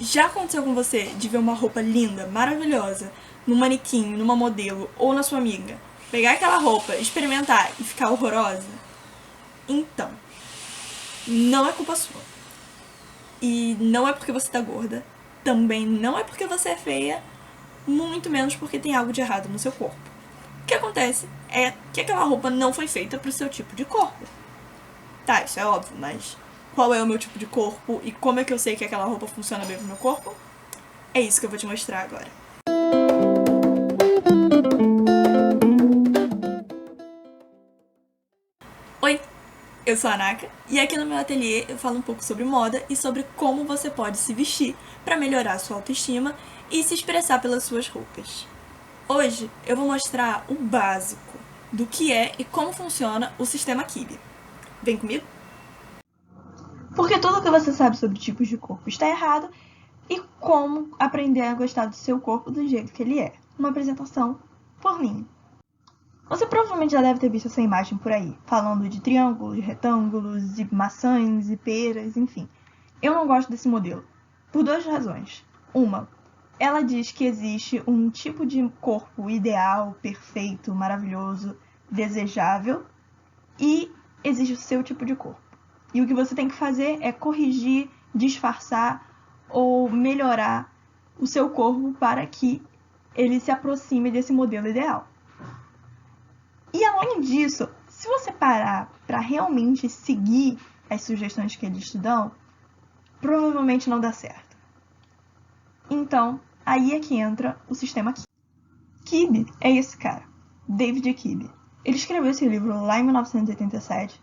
Já aconteceu com você de ver uma roupa linda, maravilhosa, num manequim, numa modelo ou na sua amiga? Pegar aquela roupa, experimentar e ficar horrorosa? Então, não é culpa sua. E não é porque você tá gorda, também não é porque você é feia, muito menos porque tem algo de errado no seu corpo. O que acontece é que aquela roupa não foi feita pro seu tipo de corpo. Tá, isso é óbvio, mas qual é o meu tipo de corpo e como é que eu sei que aquela roupa funciona bem pro meu corpo? É isso que eu vou te mostrar agora. Oi, eu sou a Naka e aqui no meu ateliê eu falo um pouco sobre moda e sobre como você pode se vestir para melhorar a sua autoestima e se expressar pelas suas roupas. Hoje eu vou mostrar o básico do que é e como funciona o sistema Kibe. Vem comigo? Porque tudo que você sabe sobre tipos de corpo está errado e como aprender a gostar do seu corpo do jeito que ele é. Uma apresentação por mim. Você provavelmente já deve ter visto essa imagem por aí, falando de triângulos, retângulos, e maçãs e peras, enfim. Eu não gosto desse modelo, por duas razões. Uma, ela diz que existe um tipo de corpo ideal, perfeito, maravilhoso, desejável, e existe o seu tipo de corpo. E o que você tem que fazer é corrigir, disfarçar ou melhorar o seu corpo para que ele se aproxime desse modelo ideal. E além disso, se você parar para realmente seguir as sugestões que eles te dão, provavelmente não dá certo. Então, aí é que entra o sistema Kibe. Kibe é esse cara, David Kibe. Ele escreveu esse livro lá em 1987,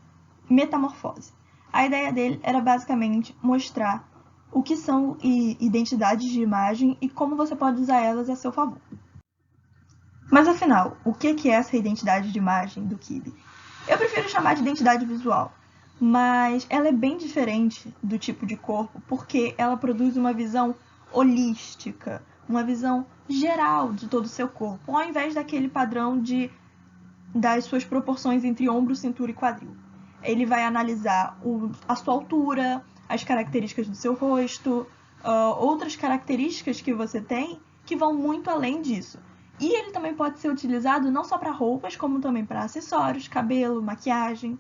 Metamorfose. A ideia dele era basicamente mostrar o que são identidades de imagem e como você pode usar elas a seu favor. Mas afinal, o que é essa identidade de imagem do Kibe? Eu prefiro chamar de identidade visual, mas ela é bem diferente do tipo de corpo porque ela produz uma visão holística, uma visão geral de todo o seu corpo, ao invés daquele padrão das suas proporções entre ombro, cintura e quadril. Ele vai analisar a sua altura, as características do seu rosto, outras características que você tem que vão muito além disso. E ele também pode ser utilizado não só para roupas, como também para acessórios, cabelo, maquiagem,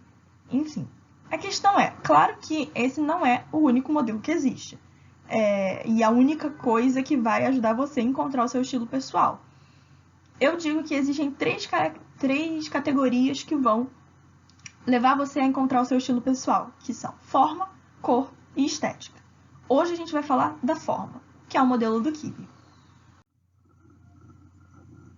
enfim. A questão é, claro que esse não é o único modelo que existe. E a única coisa que vai ajudar você a encontrar o seu estilo pessoal. Eu digo que existem três categorias que vão levar você a encontrar o seu estilo pessoal, que são forma, cor e estética. Hoje a gente vai falar da forma, que é o modelo do Kibe.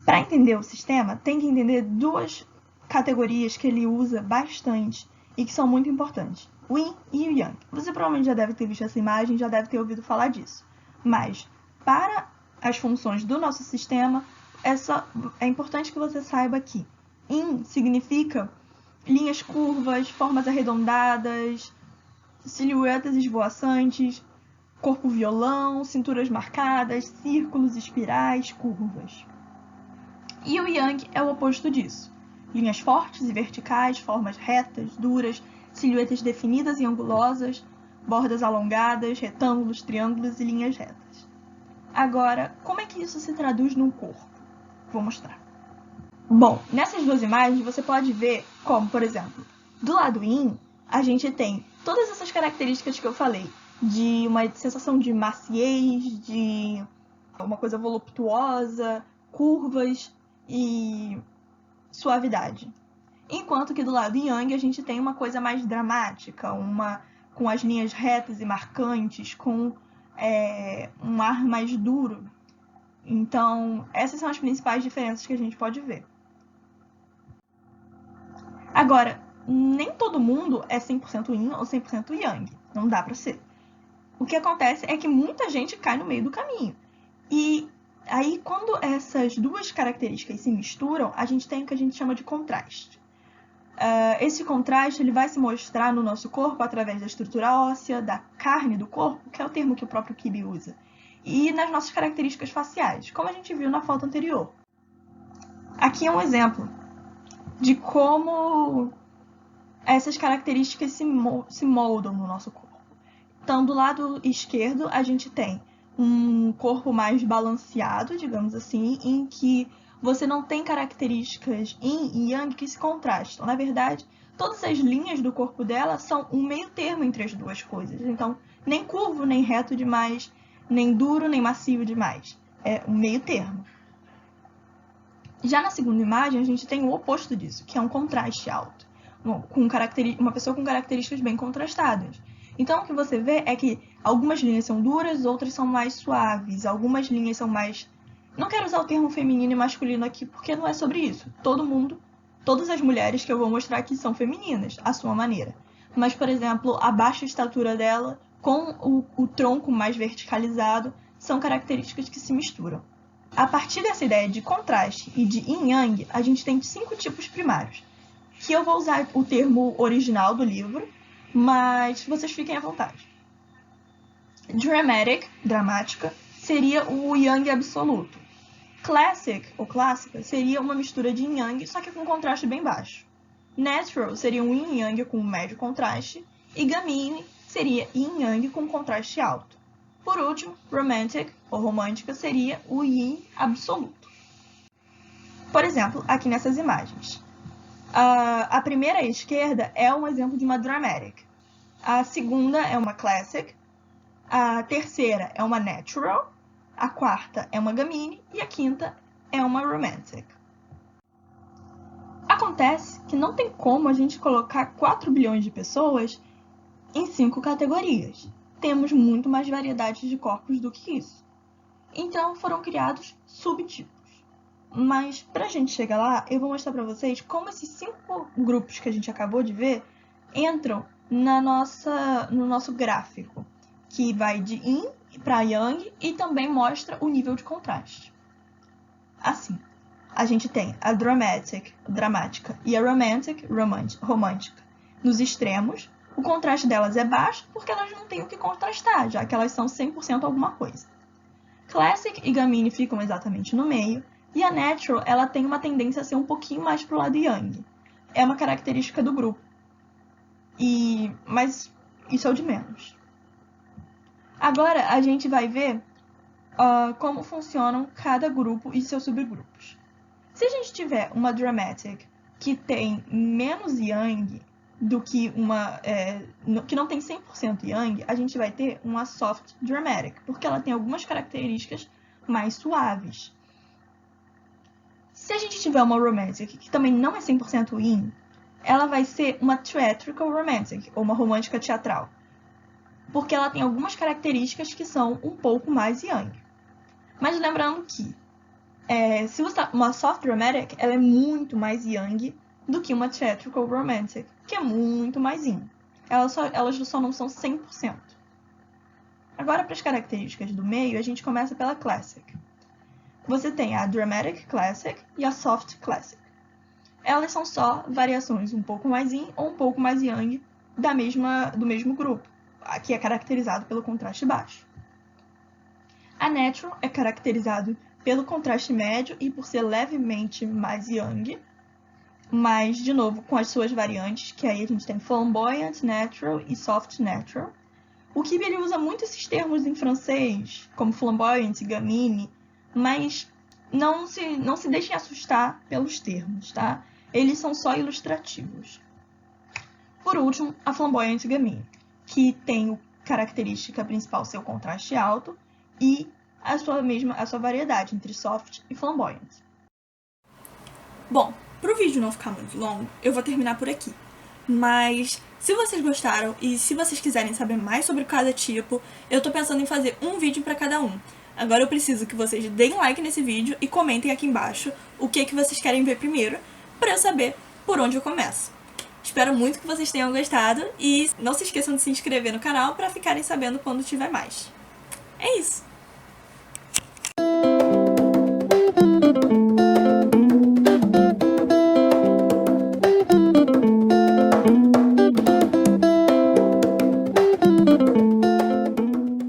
Para entender o sistema, tem que entender duas categorias que ele usa bastante e que são muito importantes, o Yin e o Yang. Você provavelmente já deve ter visto essa imagem, já deve ter ouvido falar disso. Mas, para as funções do nosso sistema, é importante que você saiba que Yin significa linhas curvas, formas arredondadas, silhuetas esvoaçantes, corpo violão, cinturas marcadas, círculos, espirais, curvas. E o Yang é o oposto disso. Linhas fortes e verticais, formas retas, duras, silhuetas definidas e angulosas, bordas alongadas, retângulos, triângulos e linhas retas. Agora, como é que isso se traduz num corpo? Vou mostrar. Bom, nessas duas imagens você pode ver como, por exemplo, do lado Yin, a gente tem todas essas características que eu falei, de uma sensação de maciez, de uma coisa voluptuosa, curvas e suavidade. Enquanto que do lado Yang a gente tem uma coisa mais dramática, com as linhas retas e marcantes, com um ar mais duro. Então, essas são as principais diferenças que a gente pode ver. Agora, nem todo mundo é 100% Yin ou 100% Yang. Não dá pra ser. O que acontece é que muita gente cai no meio do caminho. E aí, quando essas duas características se misturam, a gente tem o que a gente chama de contraste. Esse contraste ele vai se mostrar no nosso corpo através da estrutura óssea, da carne do corpo, que é o termo que o próprio Kibe usa, e nas nossas características faciais, como a gente viu na foto anterior. Aqui é um exemplo de como essas características se moldam no nosso corpo. Então, do lado esquerdo, a gente tem um corpo mais balanceado, digamos assim, em que você não tem características yin e yang que se contrastam. Na verdade, todas as linhas do corpo dela são um meio termo entre as duas coisas. Então, nem curvo, nem reto demais, nem duro, nem macio demais. É um meio termo. Já na segunda imagem, a gente tem o oposto disso, que é um contraste alto. Uma pessoa com características bem contrastadas. Então, o que você vê é que algumas linhas são duras, outras são mais suaves, algumas linhas são mais... Não quero usar o termo feminino e masculino aqui, porque não é sobre isso. Todas as mulheres que eu vou mostrar aqui são femininas, à sua maneira. Mas, por exemplo, a baixa estatura dela, com o tronco mais verticalizado, são características que se misturam. A partir dessa ideia de contraste e de yin-yang, a gente tem 5 tipos primários, que eu vou usar o termo original do livro, mas vocês fiquem à vontade. Dramatic, dramática, seria o yang absoluto. Classic, ou clássica, seria uma mistura de yin-yang, só que com contraste bem baixo. Natural seria um yin-yang com médio contraste, e gamine seria yin-yang com contraste alto. Por último, romantic, ou romântica, seria o yin absoluto. Por exemplo, aqui nessas imagens. A primeira à esquerda é um exemplo de uma dramatic. A segunda é uma classic. A terceira é uma natural. A quarta é uma gamine. E a quinta é uma romantic. Acontece que não tem como a gente colocar 4 bilhões de pessoas em 5 categorias. Temos muito mais variedade de corpos do que isso. Então foram criados subtipos. Mas para a gente chegar lá, eu vou mostrar para vocês como esses 5 grupos que a gente acabou de ver entram no nosso gráfico, que vai de yin para yang e também mostra o nível de contraste. Assim, a gente tem a dramatic, dramática, e a romantic, romântica. Nos extremos, o contraste delas é baixo porque elas não têm o que contrastar, já que elas são 100% alguma coisa. Classic e gamine ficam exatamente no meio, e a natural ela tem uma tendência a ser um pouquinho mais pro lado yang. É uma característica do grupo. Mas isso é o de menos. Agora a gente vai ver como funcionam cada grupo e seus subgrupos. Se a gente tiver uma dramatic que tem menos yang do que que não tem 100% yang, a gente vai ter uma soft dramatic, porque ela tem algumas características mais suaves. Se a gente tiver uma romantic que também não é 100% yin, ela vai ser uma theatrical romantic, ou uma romântica teatral, porque ela tem algumas características que são um pouco mais yang. Mas lembrando que se uma soft romantic, ela é muito mais yang do que uma theatrical romantic, que é muito mais yin. Elas só não são 100%. Agora, para as características do meio, a gente começa pela classic. Você tem a dramatic classic e a soft classic. Elas são só variações um pouco mais yin ou um pouco mais yang do mesmo grupo, que é caracterizado pelo contraste baixo. A natural é caracterizado pelo contraste médio e por ser levemente mais yang, mas, de novo, com as suas variantes, que aí a gente tem flamboyant natural e soft natural. O Kibbe ele usa muito esses termos em francês, como flamboyant e gamine, mas não se deixem assustar pelos termos, tá? Eles são só ilustrativos. Por último, a flamboyant gamine, que tem a característica principal ser o contraste alto e a sua variedade entre soft e flamboyant. Bom, para o vídeo não ficar muito longo, eu vou terminar por aqui. Mas se vocês gostaram e se vocês quiserem saber mais sobre cada tipo, eu tô pensando em fazer um vídeo para cada um. Agora eu preciso que vocês deem like nesse vídeo e comentem aqui embaixo o que vocês querem ver primeiro, para eu saber por onde eu começo. Espero muito que vocês tenham gostado e não se esqueçam de se inscrever no canal para ficarem sabendo quando tiver mais. É isso!